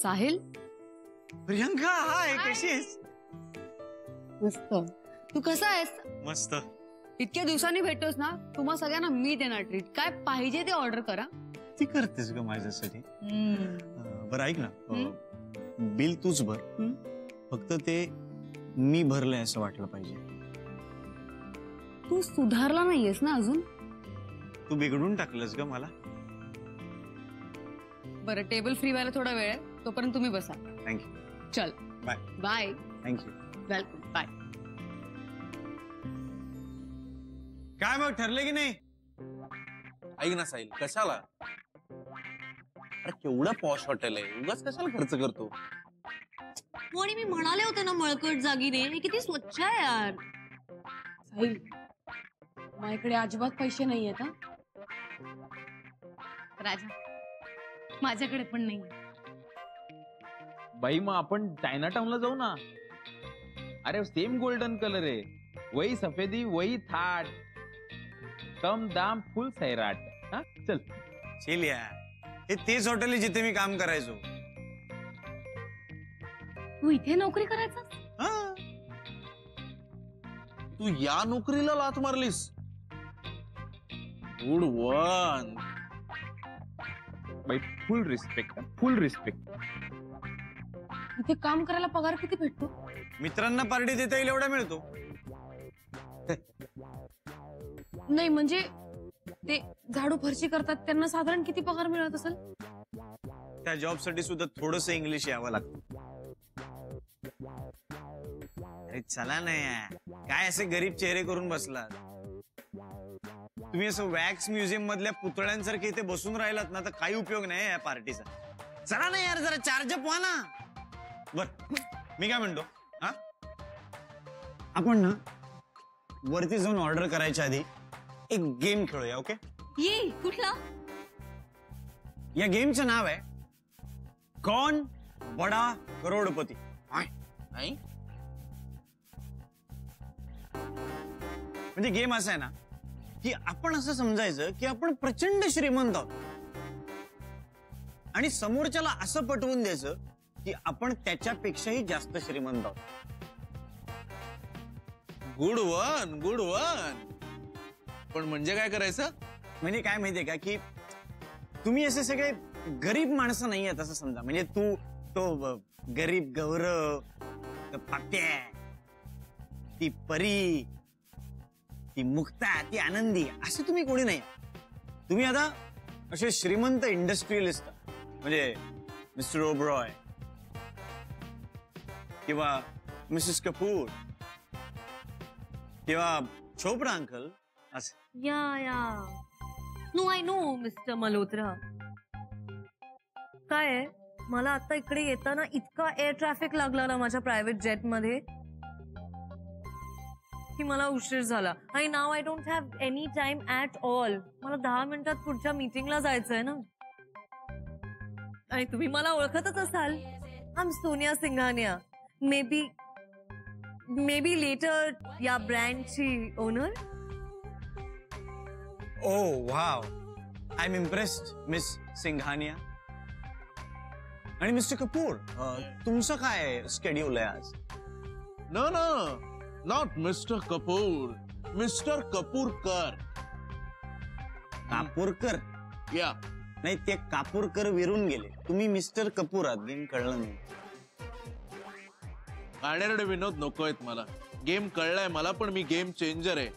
साहिल. प्रियंका, हाय, कशी आहेस? मस्त. तू कसा आहेस? मस्त. इतक्या दिवसांनी भेटतोस ना, तुम्हा सगळ्यांना मी देणार ट्रीट. काय पाहिजे ते ऑर्डर करा. ती करतेस ग माझ्यासाठी. बरं ऐक ना, बिल तूच भर, फक्त ते मी भरलंय असं वाटलं पाहिजे. तू सुधारला नाहीयेस ना अजून? तू बिघडून टाकलंस ग मला. बरं, टेबल फ्री व्हायला थोडा वेळ आहे, तोपर्यंत तुम्ही बसा. थँक्यू. चल bye. Bye. Thank you. Welcome. Bye. काय मग ठरले की नाही? ऐक ना साहिल, कशाला? अरे केवढा पॉश हॉटेल आहे, उगाच कशाला खर्च करतो? आणि मी म्हणाले होते ना मळकट जागीने, हे किती स्वच्छ आहे यार. साहिल, माझ्याकडे अजिबात पैसे नाही आहेत. राजा, माझ्याकडे पण नाही. बाई मग आपण चायना टाउनला जाऊ ना. अरे सेम गोल्डन कलर आहे, वही सफेदी वही थाट, कम दाम फुल सैराट. हा चल चल यार, हे तेच हॉटेल आहे जिथे मी काम करायचो. तू इथे नोकरी करायचा? तू या नोकरीला लाथ मारलीस? Good one. बाई फुल रिस्पेक्ट, फुल रिस्पेक्ट. इथे काम करायला पगार किती भेटतो? मित्रांना पार्टी देता येईल एवढा मिळतो. नाही म्हणजे ते झाडू फरशी करतात त्यांना साधारण किती पगार मिळत असेल? त्या जॉब साठी सुद्धा थोडस इंग्लिश यावं लागतं. अरे चला ना यार, काय असे गरीब चेहरे करून बसलात? तुम्ही असं वॅक्स म्युझियम मधल्या पुतळ्यांसारखे इथे बसून राहिलात ना, तर काही उपयोग नाही या पार्टीचा. चला ना यार, जरा चार्ज अप व्हा ना. बर, मी काय म्हणतो, हा आपण ना वरती जाऊन ऑर्डर करायच्या आधी एक गेम खेळूया, ओके? ये कुठला? या गेमचं नाव आहे कौन बडा करोडपती. म्हणजे गेम असा आहे ना की आपण असं समजायचं की आपण प्रचंड श्रीमंत आहोत आणि समोरच्याला असं पटवून द्यायचं की आपण त्याच्यापेक्षाही जास्त श्रीमंत आहोत. Good one, good one. पण म्हणजे काय करायचं? म्हणजे काय माहितीये का की तुम्ही असे सगळे गरीब माणसं नाही आहेत असं समजा. म्हणजे तू तो गरीब गौरव, पाप्या, ती परी, ती मुक्ता, ती आनंदी, असे तुम्ही कोणी नाही. तुम्ही आता असे श्रीमंत इंडस्ट्रियलिस्ट, म्हणजे मिस्टर ओबरॉय किंवा मिसेस कपूर किंवा चोपडा अंकल असं. You know I know Mr Malhotra. काय आहे, मला आता इकडे येताना इतका एअर ट्रॅफिक लागला ना माझ्या प्रायव्हेट जेट मध्ये की मला उशीर झाला. आणि नाव I don't have any time at all. मला 10 मिनिटात पुढच्या मीटिंगला जायचंय ना. आणि तुम्ही मला ओळखतच असाल. I am Sonia Singhania, maybe later या ब्रँडची owner. Oh wow, I am impressed miss Singhania. आणि मिस्टर कपूर, तुमचं काय स्केड्यूल आहे आज? No no, not mister Kapoor, mister Kapoorkar. Kapoorkar? या नाही, ते कापूरकर विरून गेले. तुम्ही मिस्टर कपूर आहात, गेम कळलं नाही. गाण्यारडे विनोद नकोयत मला. गेम कळलाय मला, पण मी गेम चेंजर आहे.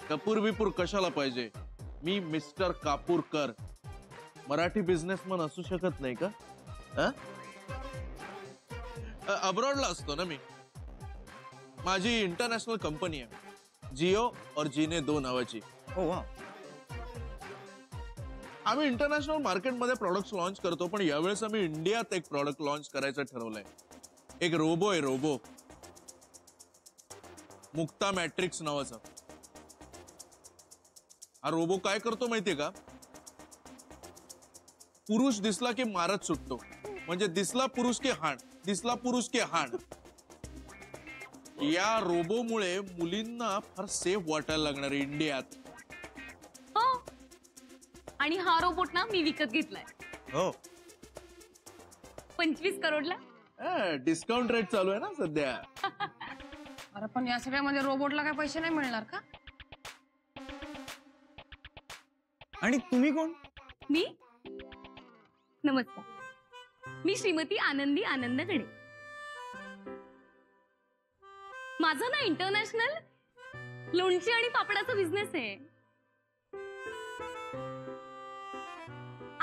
कपूर बिपूर कशाला पाहिजे? मी मिस्टर कापूरकर. मराठी बिझनेसमन असू शकत नाही का? अब्रॉडला असतो ना मी. माझी इंटरनॅशनल कंपनी आहे, जिओ और जीने 2 नावाची. हो वाव. आम्ही इंटरनॅशनल मार्केटमध्ये प्रॉडक्ट्स लॉन्च करतो, पण यावेळेस आम्ही इंडियात एक प्रॉडक्ट लॉन्च करायचं ठरवलंय. एक रोबो आहे, रोबो. मुक्ता मॅट्रिक्स नावाचा. हा रोबो काय करतो माहितीये का? पुरुष दिसला की मारत सुटतो. म्हणजे दिसला पुरुष की हाण, दिसला पुरुष की हाण. या रोबोमुळे मुलींना फार सेफ वाटायला लागणार आहे इंडियात. हो, आणि हा रोबोट ना मी विकत घेतलाय. हो, 25 करोडला. डिस्काउंट रेट चालू आहे ना सध्या. अरे पण या सगळ्यामध्ये रोबोटला काय पैसे नाही मिळणार का? आणि तुम्ही कोण? मी नमस्कार, मी श्रीमती आनंदी आनंदगडे. माझा ना इंटरनॅशनल लोणची आणि पापडाचा बिझनेस आहे.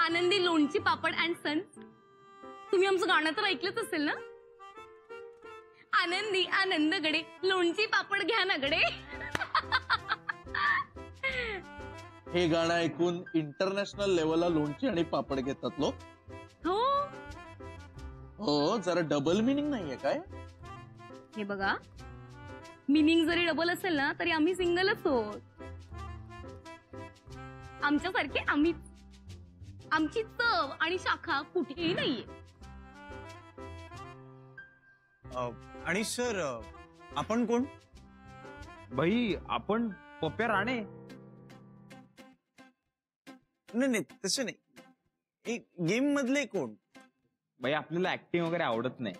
आनंदी लोणची पापड अँड सन्स. तुम्ही आमचं गाणं तर ऐकलंच असेल ना? आनंदी आनंदगडे लोणची पापड घ्या ना गडे. हे गाणं ऐकून इंटरनॅशनल लेवलला लोणची आणि पापड घेतात लोक. हो हो, जरा डबल मिनिंग नाहीये काय? हे बघा, मिनिंग जरी डबल असेल ना तरी आम्ही सिंगलच आहोत. आमच्यासारखे आम्ही, आमची चव आणि शाखा कुठेही नाहीये. आणि सर, आपण कोण? भाई आपण पप्प्या राणे. नाही तसं नाही. गेम मधले कोण? भाई आपल्याला ऍक्टिंग वगैरे आवडत नाही.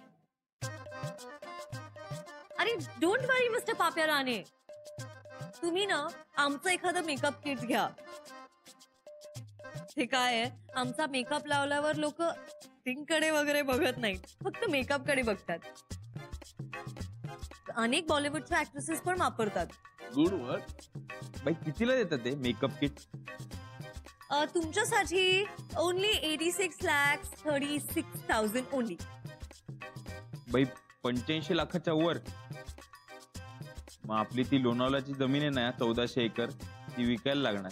अरे डोंट वरी मिस्टर पाप्या राणे, तुम्ही ना आमचं एखादं मेकअप किट घ्या. हे काय आहे, आमचा मेकअप लावल्यावर लोक कडे वगैरे बघत नाहीत, फक्त मेकअप कडे बघतात. अनेक बॉलिवूडच्या ऍक्ट्रेसेस पण वापरतात. Good work. भाई कितीला देतात ते मेकअप किट? तुमच्यासाठी ओनली 86,36,000 ओनली. भाई 85 लाखाच्या वर. मग आपली ती लोणावळ्याची जमीन आहे ना 1400 एकर, ती विकायला लागणार.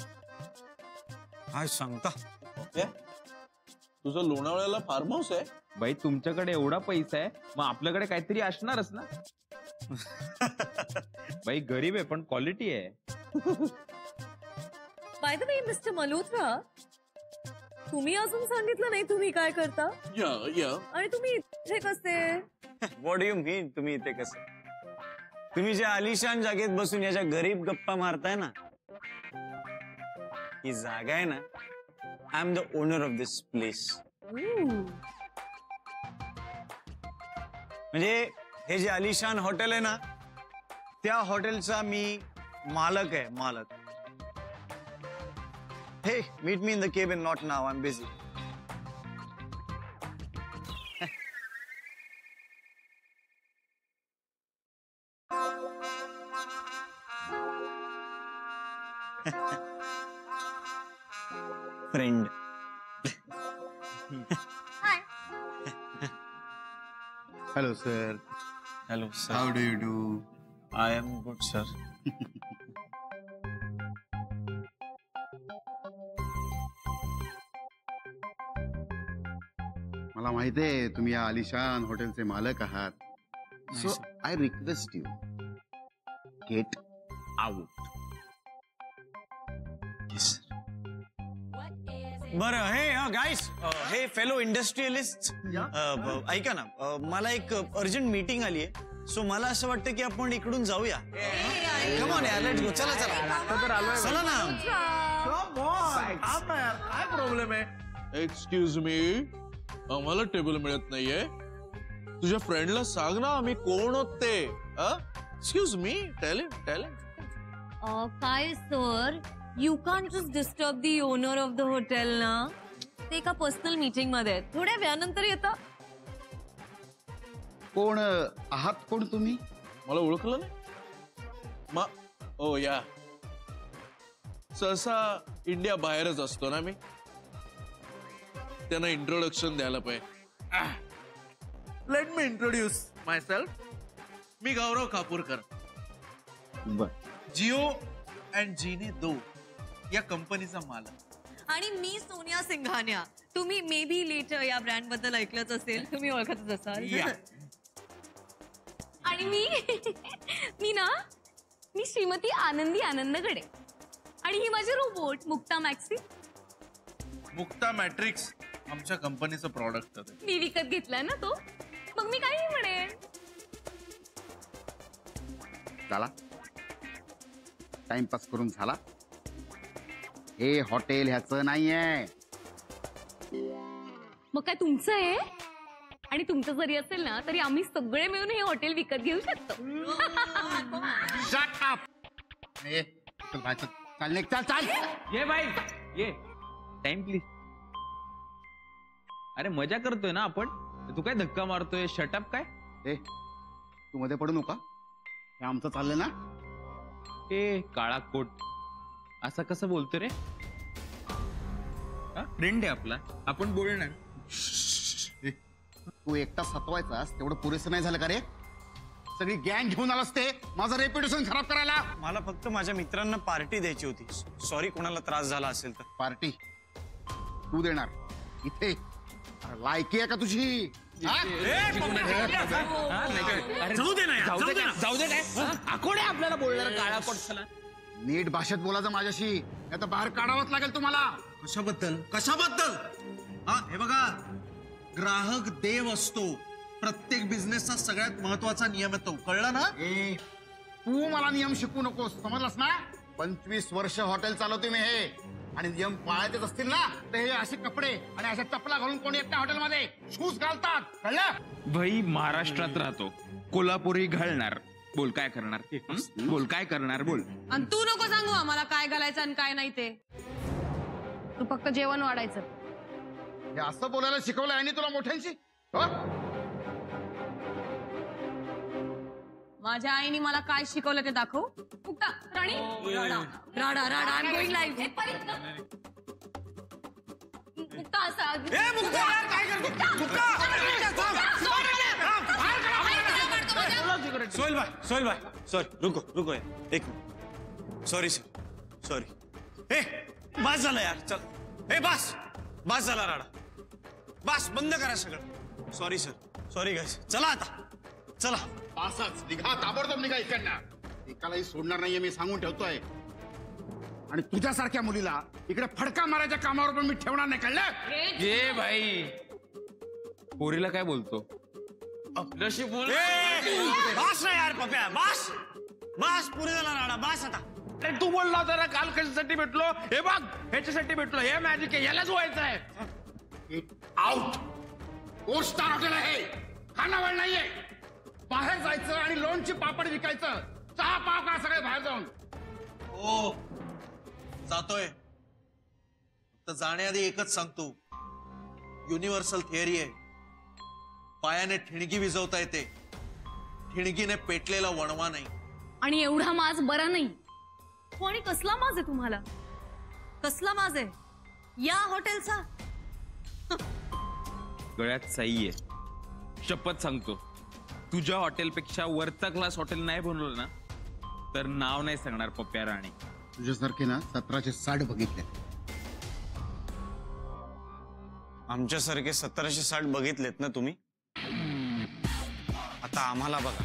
काय सांगता? ओके, तुझं लोणावळ्याला फार्म हाऊस आहे? भाई तुमच्याकडे एवढा पैसा आहे, मग आपल्याकडे काहीतरी असणारच ना. भाई गरीब आहे पण क्वालिटी आहे. By the way mister Malhotra, तुम्ही अजून सांगितलं नाही तुम्ही काय करता. या आणि तुम्ही इथे कसे? व्हॉट डू यू मीन तुम्ही इथे कसं? तुम्ही ज्या आलिशान जागेत बसून याच्या गरीब गप्पा मारताय ना, ही जागा आहे ना, I am the owner of this place. म्हणजे हे जे आलिशान हॉटेल आहे ना, त्या हॉटेलचा मी मालक आहे, मालक. Hey meet me in the cabin, not now, I am busy. Friend. Hello, sir. Hello sir. How do you do? I am good sir. मला माहिती आहे तुम्ही या आलिशान हॉटेलचे मालक आहात. So I request you, get out. बरं, हे गाईस, हे फेलो इंडस्ट्रियलिस्ट, ऐका ना, मला एक अर्जंट मीटिंग आली आहे. सो मला असं वाटतं की आपण इकडून जाऊया. कम ऑन यार, लेट्स गो. चला चला ना. काय प्रॉब्लेम आहे? एक्सक्यूज मी, आम्हाला टेबल मिळत नाहीये. तुझ्या फ्रेंडला सांग ना आम्ही कोण आहोत ते. Excuse me, talent. काय sir, you can just disturb the owner of the hotel ना. ते एका पर्सनल मीटिंग मध्ये थोड्या वेळानंतर येतं. कोण आहात, कोण तुम्ही? मला ओळखलं नाही. ओ या, सहसा इंडिया बाहेरच असतो ना मी, त्यांना इंट्रोडक्शन द्यायला पाहिजे. लेट मी इंट्रोड्यूस माय सेल्फ. मी गौरव कापूरकर, बर. जिओ अँड जीने 2 या कंपनीचा मालक. आणि मी सोनिया सिंघानिया. तुम्ही मे बी लेटर या ब्रँड बद्दल ऐकलंच असेल, तुम्ही ओळखतच असाल. आणि मी श्रीमती आनंदी आनंदगडे. आणि ही माझी robot Mukta maxi. Mukta matrix आमच्या कंपनीचं प्रॉडक्ट आहे. मी विकत घेतलाय ना तो, मग मी काही म्हणेन. झाला टाइमपास करून झाला. हे हॉटेल ह्याचं नाहीये. मग काय तुमचं आहे? आणि तुमचं जरी असेल ना तरी आम्ही सगळे मिळून हे हॉटेल विकत घेऊ शकतो. Shut up! ए, चल बाहेर चल. चाल निघ, चाल चाल. ये भाई ये टाइम प्लीज. अरे मजा करतोय ना आपण. तू काय धक्का मारतोय? शटअप काय? ए, तू मध्ये पडू नका. हे आमचं चाललंय ना. ए काळा कोट असं कसं बोलतो रे? फ्रेंड आहे आपला, आपण बोलणार. ए, तू एकटा सतवायचास तेवढं पुरेसं नाही झालं का रे? सगळी गँग घेऊन आलास ते माझं रेप्युटेशन खराब करायला. मला फक्त माझ्या मित्रांना पार्टी द्यायची होती. सॉरी कोणाला त्रास झाला असेल तर. पार्टी तू देणार इथे? अरे, लायकी आहे का तुझी? हा? जाऊ दे ना यार, जाऊ दे ना. जाऊ दे काय आकोडे आपल्याला बोलणार काळा कोट चला. नीट भाषेत बोलायचं माझ्याशी, नाही तर बाहेर काढावंच लागेल तुम्हाला. कशाबद्दल? हा हे बघा, ग्राहक देव असतो. प्रत्येक बिझनेसचा सगळ्यात महत्वाचा नियम येतो, कळलं ना? ए, तू मला नियम शिकू नकोस, समजलास ना? 25 वर्ष हॉटेल चालवते मी हे, आणि नियम पाळायचेच असतील ना तर हे असे कपडे आणि अशा चपला घालून कोणी एकट्या हॉटेलमध्ये शूज घालतात, कळलं? भाई महाराष्ट्रात राहतो, कोल्हापुरी घालणार. बोल काय करणार? बोल काय करणार? बोल. आणि तू नको सांगू आम्हाला काय घालायचं आणि काय नाही ते. तू फक्त जेवण वाढायचं. हे असं बोलायला शिकवलं आहे तुला मोठ्यांशी? हो? माझ्या आईने मला काय शिकवलं ते दाखव. मुक्ता, राणी, राडा राडा I am going live. Mukta असा सोहेल भाई सॉरी. रुको यार, एक मिनिट. Sorry sir, sorry. ए बस झालं यार, चल. ए बस झाला राडा. बस बंद करा सगळं. सॉरी सर, सॉरी गाईस. चला आता, चला. पासच निघा, ताबडतोब निघा इकडनं. एकालाही सोडणार नाहीये मी, सांगून ठेवतोय. आणि तुझ्यासारख्या मुलीला इकडे फडका मारायच्या कामावर पण मी ठेवणार नाही, कळलं? ये भाई पोरीला काय बोलतो? आपल्याशी बोल. बस ना यार पप्या, बस पुरे झाला राडा. बस आता. अरे तू बोलला होता ना काल कशासाठी भेटलो? हे बघ ह्याच्यासाठी भेटलो. हे मॅजिक आहे, यालाच व्हायचं आहे. आउट. 4 स्टार हॉटेल आहे, खानावळ नाहीये. बाहेर जायचं आणि लोणची पापड विकायचं. चहा पाव का सगळे बाहेर जाऊन. हो जातोय. तर जाण्याआधी एकच सांगतो, युनिव्हर्सल थिअरी आहे. पायाने ठिणगी विजवता येते, ठिणगीने पेटलेला वणवा नाही. आणि एवढा माज बरा नाही. हो, आणि कसला माज आहे तुम्हाला? कसला माज आहे या हॉटेलचा? गळ्यात साई आहे, शपथ सांगतो. तुझ्या हॉटेलपेक्षा वरचा क्लास हॉटेल नाही बनवलं ना तर नाव नाही सांगणार पप्प्या राणी. तुझ्यासारखे ना 1760 बघितले. आमच्यासारखे 1760 बघितलेत ना तुम्ही. आता आम्हाला बघा.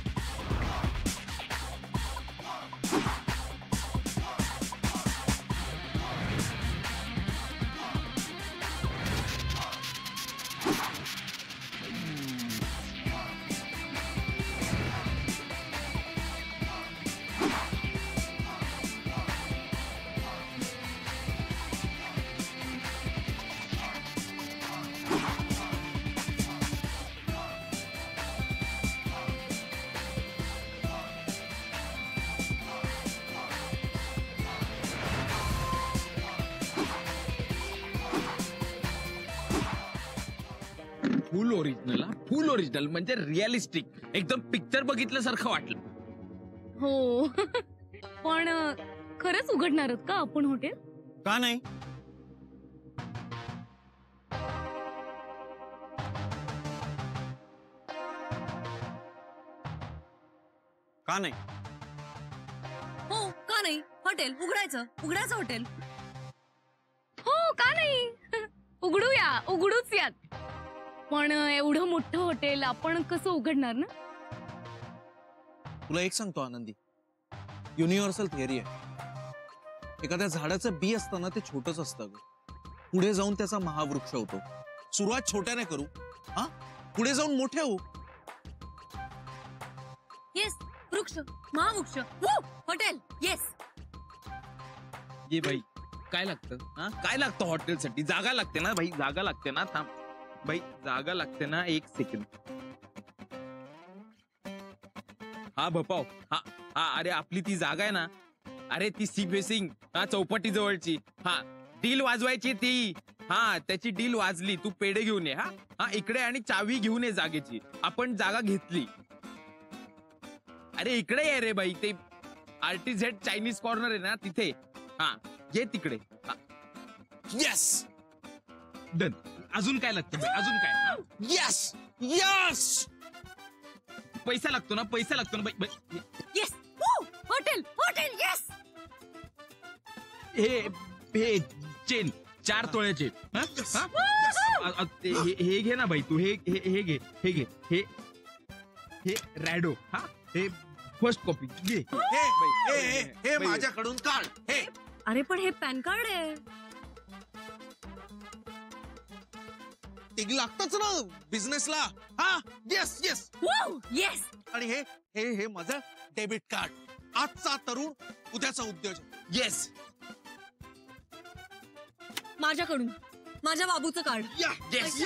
फुल ओरिजिनल म्हणजे रिअलिस्टिक, एकदम पिक्चर बघितल्यासारखं वाटलं. हो. पण खरंच उघडणार आहोत का आपण हॉटेल? का नाही? का नाही? हो का नाही? हॉटेल उघडायचं हॉटेल. हो का नाही? उघडूच यात. पण एवढं मोठं हॉटेल आपण कसं उघडणार ना? तुला एक सांगतो आनंदी, युनिव्हर्सल थिअरी आहे. एखाद्या झाडाचं बी असतं ना ते छोटच असतं ग, पुढे जाऊन त्याचा महावृक्ष होतो. सुरुवात छोट्याने करू, हा पुढे जाऊन मोठे होऊ. येस, वृक्ष, महावृक्ष, हॉटेल. येस. ये भाई काय लागतं? काय लागतं हॉटेलसाठी? जागा लागते ना भाई, जागा लागते ना. थांब बाई जागा लागते ना, 1 सेकंड. हा भपाव, हा हा, अरे आपली ती जागा आहे ना, अरे ती सी फेसिंग, हा चौपाटी जवळची, हा डील वाजवायची ती, हा त्याची डील वाजली, तू पेढे घेऊन ये. हा हा इकडे आणि चावी घेऊन ये जागेची, आपण जागा घेतली. अरे इकडे ये रे बाई, ते RTZ चायनीज कॉर्नर आहे ना तिथे, हा ये तिकडे. Yes done. अजून काय लागतं बाई? अजून काय? Yes yes. पैसा लागतो ना, पैसा लागतो ना बाई. Yes hotel hotel yes. हे चेन 4 तोळ्याचे. हे घे ना बाई तू, हे घे, हे घे, हे रॅडो. हा हे फर्स्ट कॉपी घे. हे माझ्याकडून काढ. हे अरे पण हे पॅन कार्ड आहे. ते लागतच ना बिझनेसला. हा येस येस. येस. आणि हे हे हे माझं डेबिट कार्ड. आजचा तरुण उद्याचा उद्योजक. येस. माझ्याकडून माझ्या बाबूचं कार्ड. येस.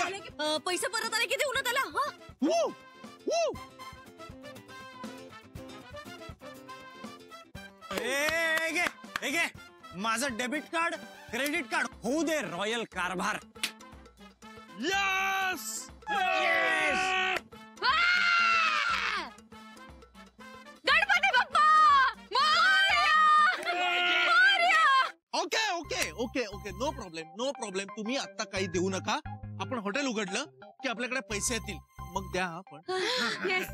पैसे परत आले की देऊ ना त्याला. हा वू वू. हे घे माझं डेबिट कार्ड, क्रेडिट कार्ड होऊ दे रॉयल कारभार. Yes. Ganpati Bappa okay okay okay okay, no problem no problem. तुम्ही आता काही देऊ नका. आपण हॉटेल उघडलं की आपल्याकडे पैसे येतील, मग द्या आपण. येस.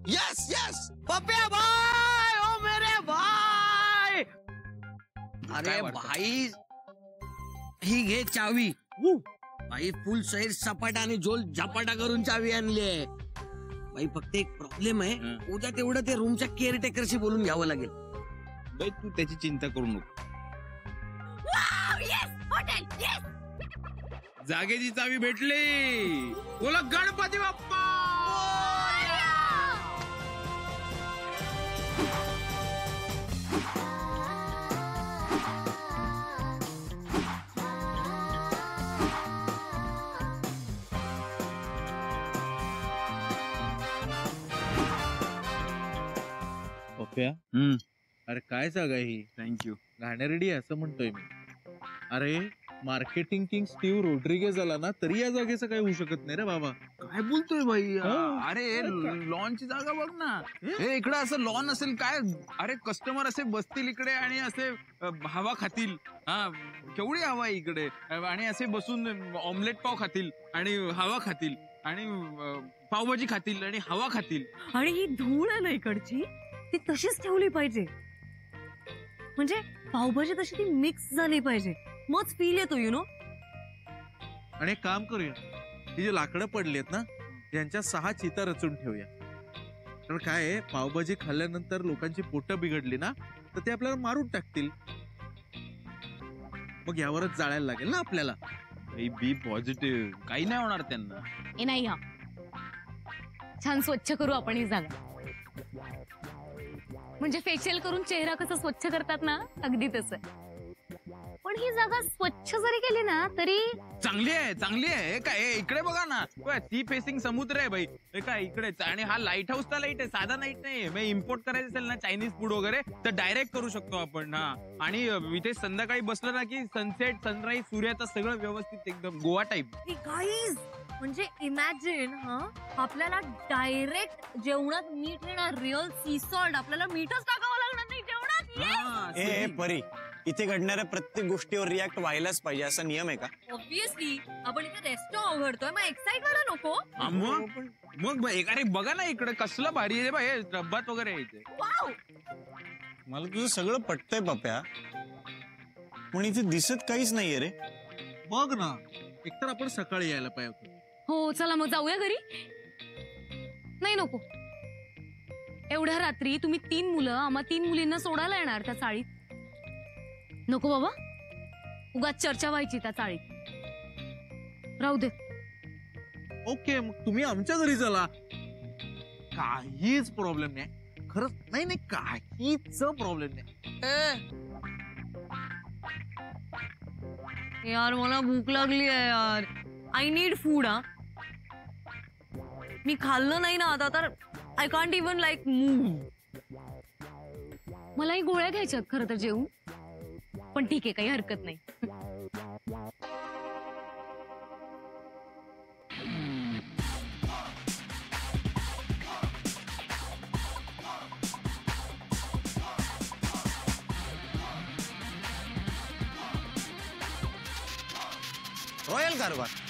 Yes yes. पप्या भाई, ओ मेरे भाई. अरे काय वाटतं? भाई ही घे चावी. भाई फुल सैर सपाटा आणि झोल झपाटा करून चावी आणली. भाई फक्त एक प्रॉब्लेम आहे, उद्या तेवढं ते रूमच्या केअरटेकरशी बोलून घ्यावं लागेल. बाई तू त्याची चिंता करू नको. Yes hotel yes. जागेची चावी भेटली. बोला गणपती बाप्पा. पप्प्या, अरे काय जागा ही? थँक्यू. घाणेरडी असं म्हणतोय मी. अरे मार्केटिंग किंग स्टीव्ह रोड्रिगेज आला ना तरी या जागेचं काही होऊ शकत नाही रे बाबा. काय बोलतोय बाई? हो. अरे लॉनची जागा बघ ना. हे इकडे असं लॉन असेल काय? अरे कस्टमर असे बसतील इकडे आणि असे हवा खातील. हा केवढी हवा आहे इकडे. आणि असे बसून ऑमलेट पाव खातील आणि हवा खातील आणि पावभाजी खातील आणि हवा खातील. आणि ही धूळ आहे ना इकडची, ती तशीच ठेवली पाहिजे. म्हणजे पावभाजी तशी ती मिक्स झाली पाहिजे, मग फील येतो यु नो. आणि एक काम करूया, ही जी लाकडं पडली आहेत ना यांच्या 6 चिता रचून ठेवूया. कारण काय आहे, पावभाजी खाल्ल्यानंतर लोकांची पोटं बिघडली ना तर ते आपल्याला मारून टाकतील. मग यावरच जाळायला लागेल ना आपल्याला. बी पॉझिटिव्ह, काही नाही होणार त्यांना. ए नाही, हा छान स्वच्छ करू आपण ही जागा. म्हणजे फेशियल करून चेहरा कसा स्वच्छ करतात ना, अगदी तसं. पण ही जागा स्वच्छ जरी केली ना तरी चांगली आहे, चांगली आहे. हे काय इकडे बघा ना, सी फेसिंग समुद्र आहे बाई. हे काय इकडेच. आणि हा लाईट हाऊसचा लाईट आहे, साधा लाईट नाही. इम्पोर्ट करायचं असेल ना चायनीज फूड वगैरे तर डायरेक्ट करू शकतो आपण. हा आणि इथे संध्याकाळी बसलं ना की सनसेट सनराईज सूर्याचं सगळं व्यवस्थित एकदम गोवा टाईप. गाईज म्हणजे इमॅजिन, हा आपल्याला डायरेक्ट जेवणात मीठ येणार. Real C salt. आपल्याला मीठच टाकावं लागणार नाही जेवणात. ए परी, इथे घडणाऱ्या प्रत्येक गोष्टीवर रिॲक्ट व्हायलाच पाहिजे असा नियम आहे का? ऑब्विसली आपण इथे रेस्टॉरंट उघडतोय, मग एक्साइट व्हायला नको. मग अरे बघा ना इकडे कसलं भारी आहे बाई, डब्बात वगैरे यायचे. मला तुझं सगळं पटतंय पप्या, पण इथे दिसत काहीच नाहीये रे. बघ ना, एकतर आपण सकाळी यायला पाहिजे. हो चला मग जाऊया घरी. नाही नको, एवढ्या रात्री तुम्ही 3 मुलं आम्हा 3 मुलींना सोडायला येणार त्या चाळीत? नको बाबा, उगाच चर्चा व्हायची त्या चाळीत. राहू दे. ओके, मग तुम्ही आमच्या घरी चला, काहीच प्रॉब्लेम नाही. खरंच नाही नाही, काहीच प्रॉब्लेम नाही. यार मला भूक लागली आहे यार. I need food. हा, मी खाल्लं नाही ना आता तर I can't even like move. मलाही गोळ्या घ्यायच्यात खरं तर जेवून, पण ठीक आहे, काही हरकत नाही. रॉयल कारभार.